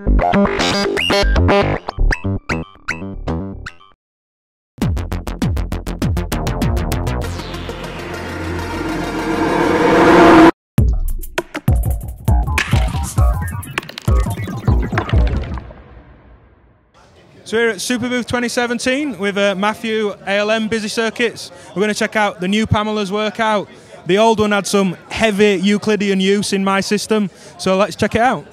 So we're at Superbooth 2017 with Matthew, ALM Busy Circuits. We're going to check out the new Pamela's workout. The old one had some heavy Euclidean use in my system, so let's check it out.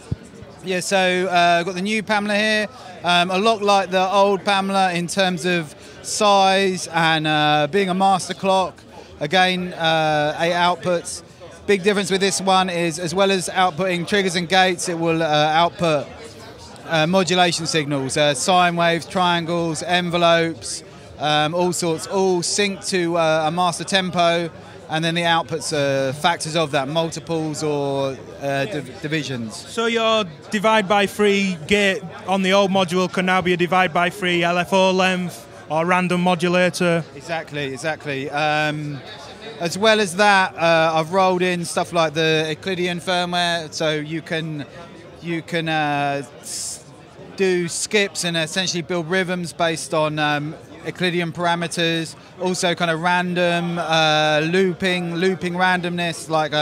Yeah, so I've got the new Pamela here, a lot like the old Pamela in terms of size and being a master clock. Again, 8 outputs. Big difference with this one is, as well as outputting triggers and gates, it will output modulation signals, sine waves, triangles, envelopes, all sorts, all synced to a master tempo, and then the outputs are factors of that, multiples or divisions. So your divide by 3 gate on the old module can now be a divide by 3 LFO length or random modulator. Exactly. As well as that, I've rolled in stuff like the euclidean firmware, so you can do skips and essentially build rhythms based on euclidean parameters. Also kind of random looping randomness, like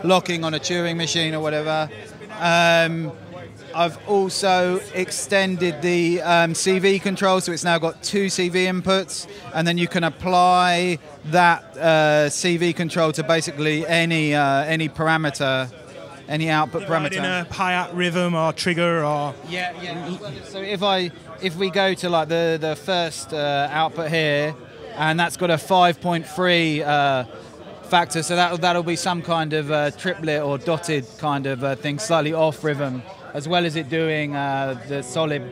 locking on a Turing machine or whatever. I've also extended the CV control, so it's now got 2 CV inputs, and then you can apply that CV control to basically any parameter. Any output parameter. In a hi-hat rhythm or trigger or... Yeah. So if we go to like the first output here, and that's got a 5.3 factor, so that'll be some kind of triplet or dotted kind of thing, slightly off rhythm, as well as it doing the solid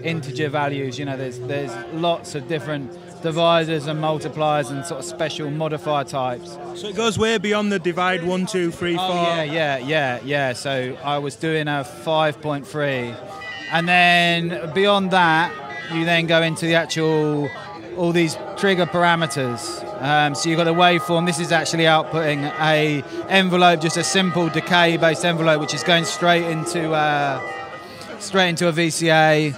integer values. You know, there's lots of different divisors and multipliers and sort of special modifier types. So it goes way beyond the divide 1, 2, 3, 4. Yeah. So I was doing a 5.3, and then beyond that, you then go into the actual all these trigger parameters. So you've got the waveform. This is actually outputting a envelope, just a simple decay-based envelope, which is going straight into a VCA.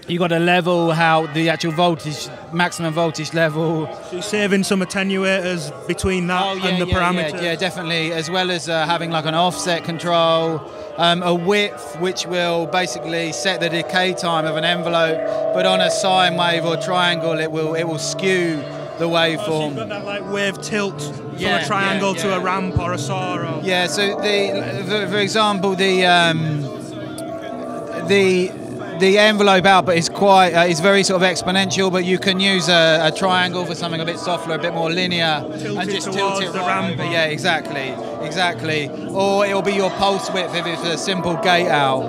You've got to level how the actual voltage, maximum voltage level. So you're saving some attenuators between that and the parameters? Yeah, definitely, as well as having like an offset control, a width which will basically set the decay time of an envelope, but on a sine wave or triangle it will skew the waveform. So you've got that like wave tilt from a triangle to a ramp or a saw? Or... Yeah, so for example, the envelope output is quite is very sort of exponential, but you can use a triangle for something a bit softer, a bit more linear, and just tilt it the right. ramp. Yeah, exactly. Or it'll be your pulse width if it's a simple gate out.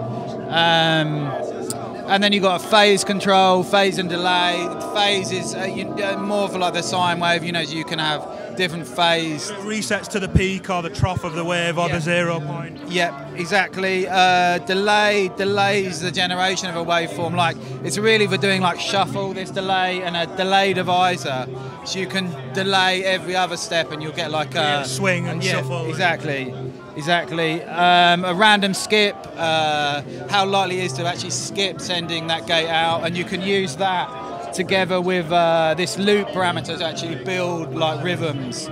And then you've got a phase control, phase and delay. Phase is more for like the sine wave, you know, so you can have different phase. It resets to the peak or the trough of the wave or the 0 point. Yep, exactly. Delays the generation of a waveform. Like, it's really for doing like shuffle, this delay, and a delay divisor. So you can delay every other step and you'll get like a swing and shuffle. Exactly. A random skip, how likely it is to actually skip sending that gate out, and you can use that together with this loop parameter to actually build like rhythms.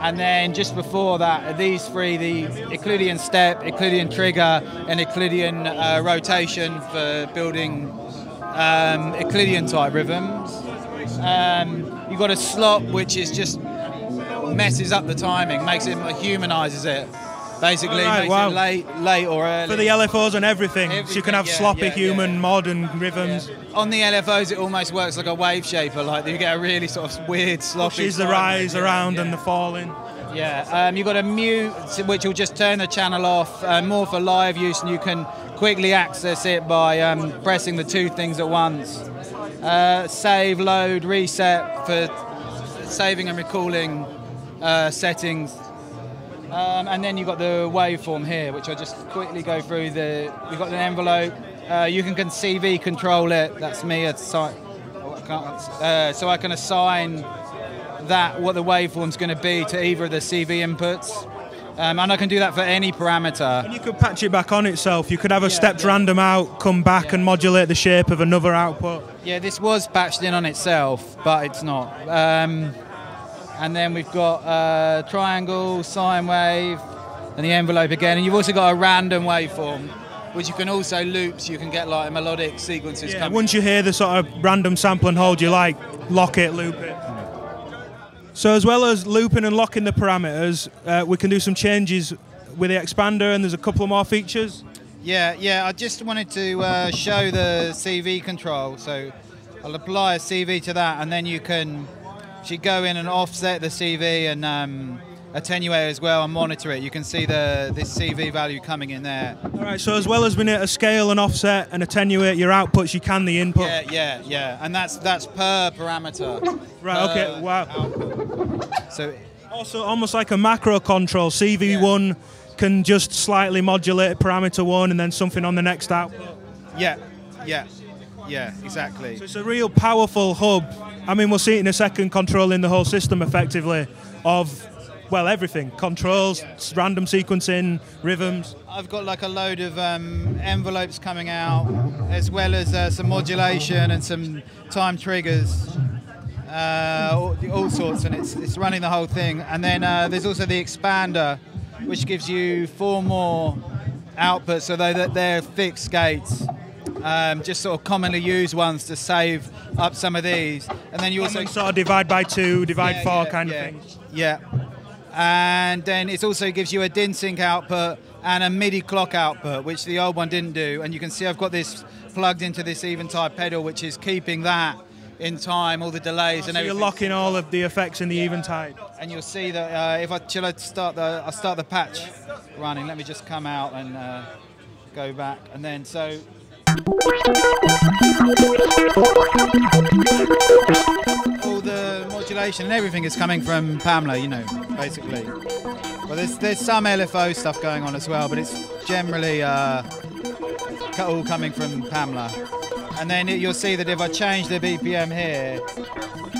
And then just before that, these 3, the Euclidean step, Euclidean trigger, and Euclidean rotation for building Euclidean type rhythms. You've got a slop, which is just messes up the timing, makes it, humanizes it. Basically, makes it late or early. For the LFOs and everything so you can have sloppy human modern rhythms. Yeah. On the LFOs, it almost works like a wave shaper, like you get a really sort of weird sloppy. Pushes the rise around and the falling. Yeah, you've got a mute, which will just turn the channel off, more for live use, and you can quickly access it by pressing the 2 things at once. Save, load, reset for saving and recalling settings. And then you've got the waveform here, which I'll just quickly go through. We've got an envelope. You can CV control it. That's me. So I can assign that what the waveform's going to be to either of the CV inputs. And I can do that for any parameter. And you could patch it back on itself. You could have a stepped random out, come back and modulate the shape of another output. Yeah, this was patched in on itself, but it's not. And then we've got triangle, sine wave, and the envelope again. And you've also got a random waveform, which you can also loop, so you can get like melodic sequences coming. Once you hear the sort of random sample and hold, you like lock it, loop it. So as well as looping and locking the parameters, we can do some changes with the expander, and there's a couple of more features. Yeah, I just wanted to show the CV control. So I'll apply a CV to that, and then you can actually go in and offset the CV and attenuate as well and monitor it. You can see this CV value coming in there. All right, so as well as being able to scale and offset and attenuate your outputs, you can the input. Yeah, and that's per parameter. Right, okay, wow. Output. So also almost like a macro control. CV1 can just slightly modulate parameter 1 and then something on the next output. Yeah, exactly. So it's a real powerful hub. I mean, we'll see it in a second, controlling the whole system effectively of, well, everything. Controls, random sequencing, rhythms. I've got like a load of envelopes coming out, as well as some modulation and some time triggers, all sorts, and it's running the whole thing. And then there's also the expander, which gives you 4 more outputs, so they're fixed gates. Just sort of commonly used ones to save up some of these. And then you also sort of divide by 2, divide 4 kind of thing. Yeah. And then it also gives you a DIN sync output and a MIDI clock output, which the old one didn't do. And you can see I've got this plugged into this Eventide pedal, which is keeping that in time, all the delays and everything. You're locking all of the effects in the Eventide. And you'll see that if I'll start the patch running. Let me just come out and go back, and then so. All the modulation and everything is coming from Pamela, basically. Well, there's some LFO stuff going on as well, but it's generally all coming from Pamela. And then you'll see that if I change the BPM here,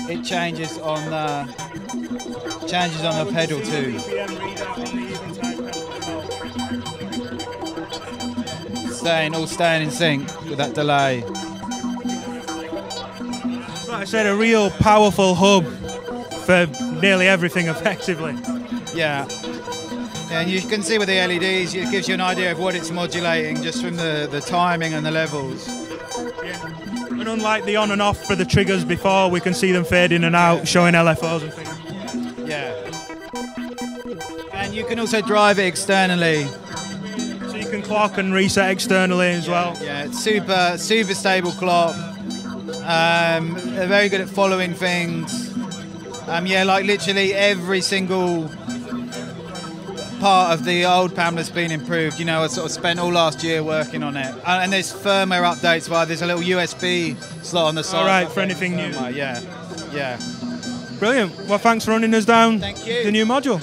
it changes on the pedal too. All staying in sync with that delay. Like I said, a real powerful hub for nearly everything effectively. Yeah. And you can see with the LEDs, it gives you an idea of what it's modulating just from the timing and the levels. Yeah. And unlike the on and off for the triggers before, we can see them fade in and out, showing LFOs and things. Yeah. And you can also drive it externally. So you can clock and reset externally as well. Yeah, it's super stable clock. They're very good at following things. Like literally every single part of the old Pamela's been improved. I sort of spent all last year working on it. And there's firmware updates there's a little USB slot on the side. All right, for anything new. Yeah. Brilliant. Well, thanks for running us down Thank you. the new module.